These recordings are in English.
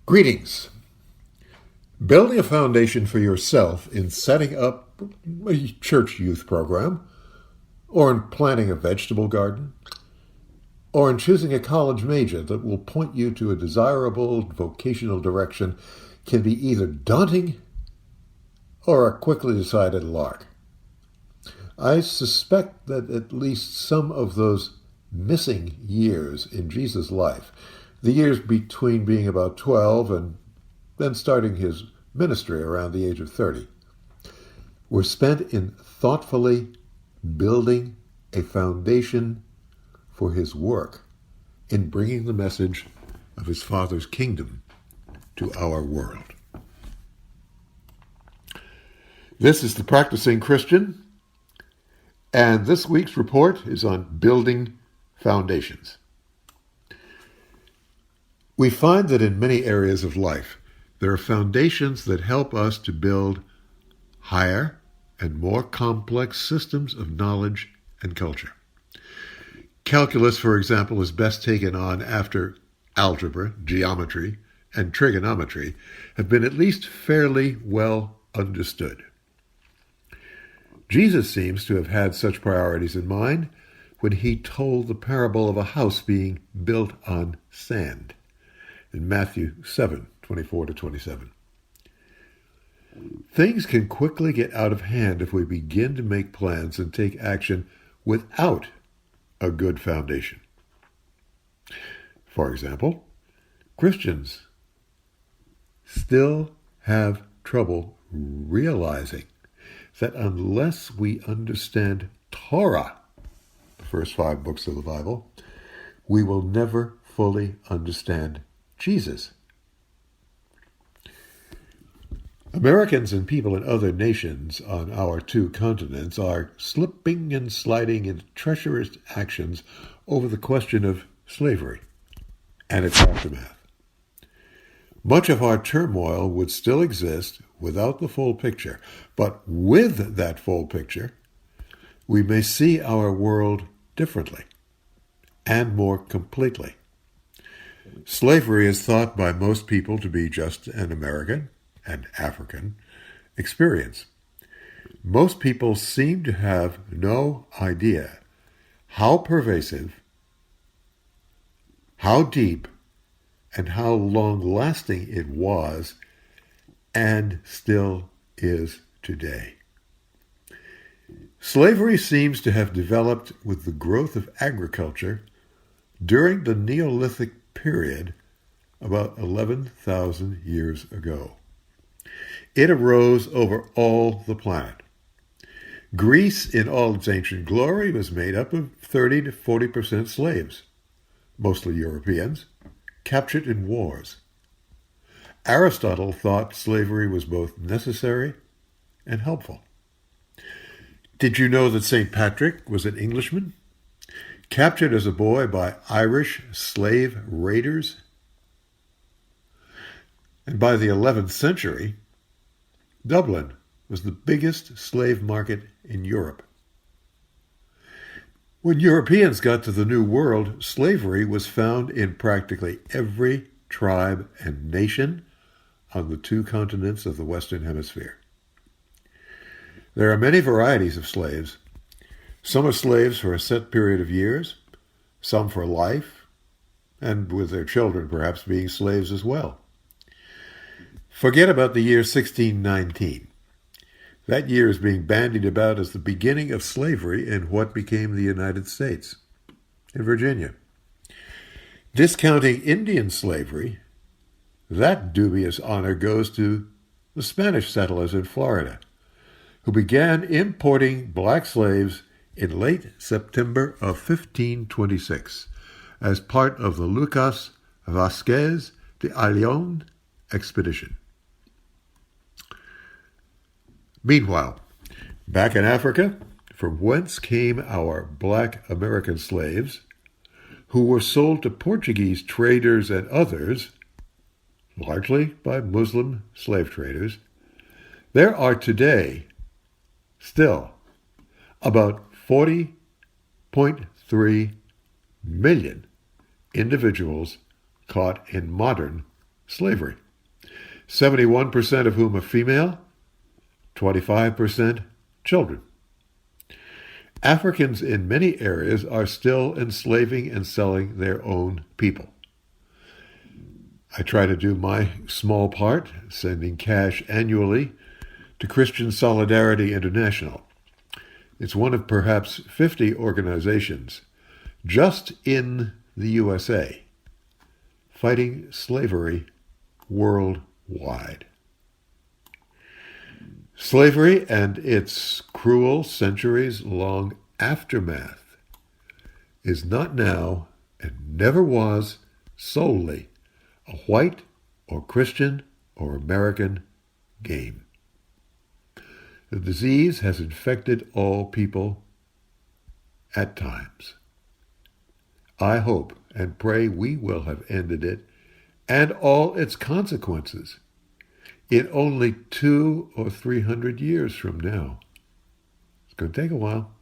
Greetings. Building a foundation for yourself in setting up a church youth program, or in planting a vegetable garden, or in choosing a college major that will point you to a desirable vocational direction can be either daunting or a quickly decided lark. I suspect that at least some of those missing years in Jesus' life, the years between being about 12 and then starting his ministry around the age of 30, were spent in thoughtfully building a foundation for his work in bringing the message of his Father's kingdom to our world. This is The Practicing Christian, and this week's report is on building foundations. We find that in many areas of life, there are foundations that help us to build higher and more complex systems of knowledge and culture. Calculus, for example, is best taken on after algebra, geometry, and trigonometry have been at least fairly well understood. Jesus seems to have had such priorities in mind when he told the parable of a house being built on sand in Matthew 7:24-27. Things can quickly get out of hand if we begin to make plans and take action without a good foundation. For example, Christians still have trouble realizing that unless we understand Torah, the first 5 books of the Bible, we will never fully understand Jesus. Americans and people in other nations on our 2 continents are slipping and sliding into treacherous actions over the question of slavery and its aftermath. Much of our turmoil would still exist without the full picture, but with that full picture, we may see our world differently and more completely. Slavery is thought by most people to be just an American and African experience. Most people seem to have no idea how pervasive, how deep, and how long-lasting it was and still is today. Slavery seems to have developed with the growth of agriculture during the Neolithic period about 11,000 years ago. It arose over all the planet. Greece, in all its ancient glory, was made up of 30 to 40% slaves, mostly Europeans, captured in wars. Aristotle thought slavery was both necessary and helpful. Did you know that St. Patrick was an Englishman, captured as a boy by Irish slave raiders? And by the 11th century, Dublin was the biggest slave market in Europe. When Europeans got to the New World, slavery was found in practically every tribe and nation on the 2 continents of the Western Hemisphere. There are many varieties of slaves. Some are slaves for a set period of years, some for life, and with their children perhaps being slaves as well. Forget about the year 1619. That year is being bandied about as the beginning of slavery in what became the United States, in Virginia. Discounting Indian slavery, that dubious honor goes to the Spanish settlers in Florida, who began importing black slaves in late September of 1526 as part of the Lucas Vázquez de Ayllón expedition. Meanwhile, back in Africa, from whence came our black American slaves, who were sold to Portuguese traders and others, largely by Muslim slave traders, there are today still about 40.3 million individuals caught in modern slavery. 71% of whom are female, 25% children. Africans in many areas are still enslaving and selling their own people. I try to do my small part, sending cash annually to Christian Solidarity International. It's one of perhaps 50 organizations just in the USA fighting slavery worldwide. Slavery and its cruel centuries-long aftermath is not now and never was solely a white or Christian or American game. The disease has infected all people at times. I hope and pray we will have ended it and all its consequences in only 200 or 300 years from now. It's going to take a while.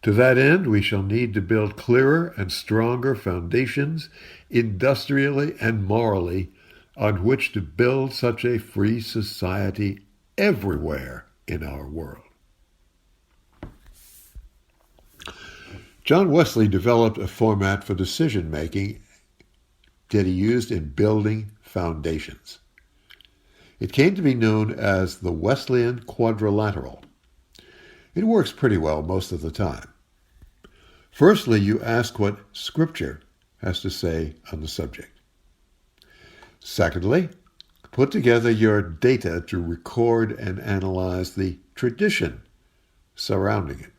To that end, we shall need to build clearer and stronger foundations, industrially and morally, on which to build such a free society everywhere in our world. John Wesley developed a format for decision-making that he used in building foundations. It came to be known as the Wesleyan quadrilateral. It works pretty well most of the time. Firstly, you ask what Scripture has to say on the subject. Secondly, put together your data to record and analyze the tradition surrounding it.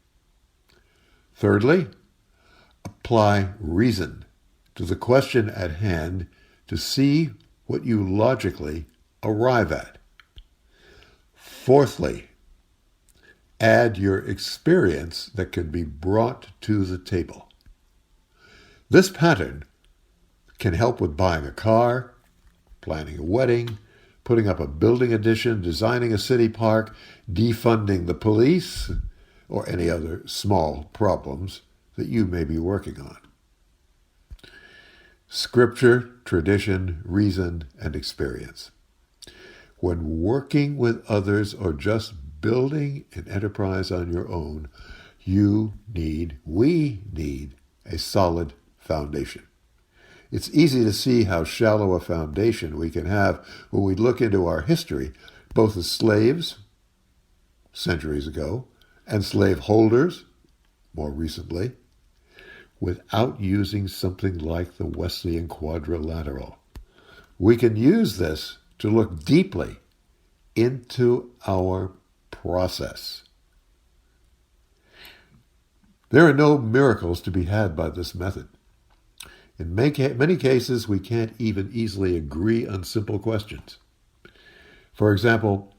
Thirdly, apply reason to the question at hand to see what you logically arrive at. Fourthly, add your experience that can be brought to the table. This pattern can help with buying a car, planning a wedding, putting up a building addition, designing a city park, defunding the police, or any other small problems that you may be working on. Scripture, tradition, reason, and experience. When working with others or just building an enterprise on your own, we need a solid foundation. It's easy to see how shallow a foundation we can have when we look into our history, both as slaves, centuries ago, and slave holders, more recently, without using something like the Wesleyan quadrilateral. We can use this to look deeply into our process. There are no miracles to be had by this method. In many cases, we can't even easily agree on simple questions. For example,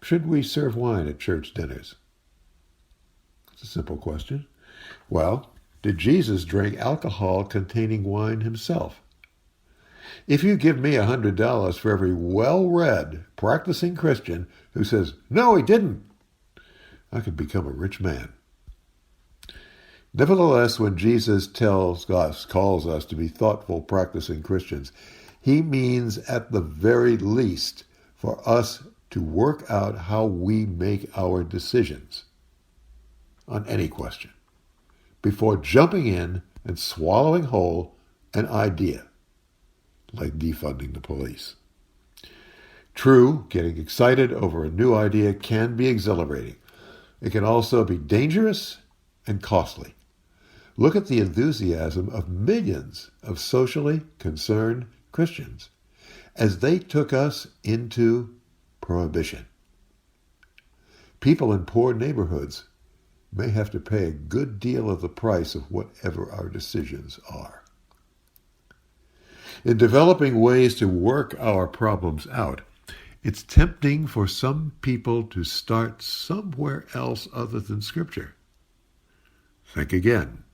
should we serve wine at church dinners? It's a simple question. Well, did Jesus drink alcohol containing wine himself? If you give me $100 for every well-read, practicing Christian who says, no, he didn't, I could become a rich man. Nevertheless, when Jesus calls us to be thoughtful, practicing Christians, he means at the very least for us to work out how we make our decisions on any question before jumping in and swallowing whole an idea like defunding the police. True, getting excited over a new idea can be exhilarating. It can also be dangerous and costly. Look at the enthusiasm of millions of socially concerned Christians as they took us into prohibition. People in poor neighborhoods may have to pay a good deal of the price of whatever our decisions are. In developing ways to work our problems out, it's tempting for some people to start somewhere else other than Scripture. Think again.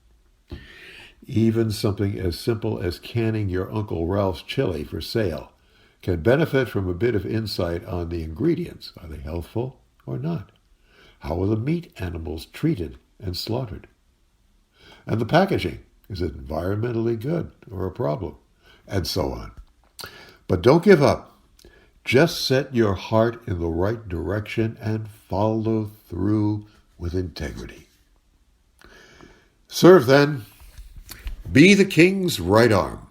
Even something as simple as canning your Uncle Ralph's chili for sale can benefit from a bit of insight on the ingredients. Are they healthful or not? How are the meat animals treated and slaughtered? And the packaging, is it environmentally good or a problem? and so on. But don't give up. Just set your heart in the right direction and follow through with integrity. Serve then. Be the king's right arm.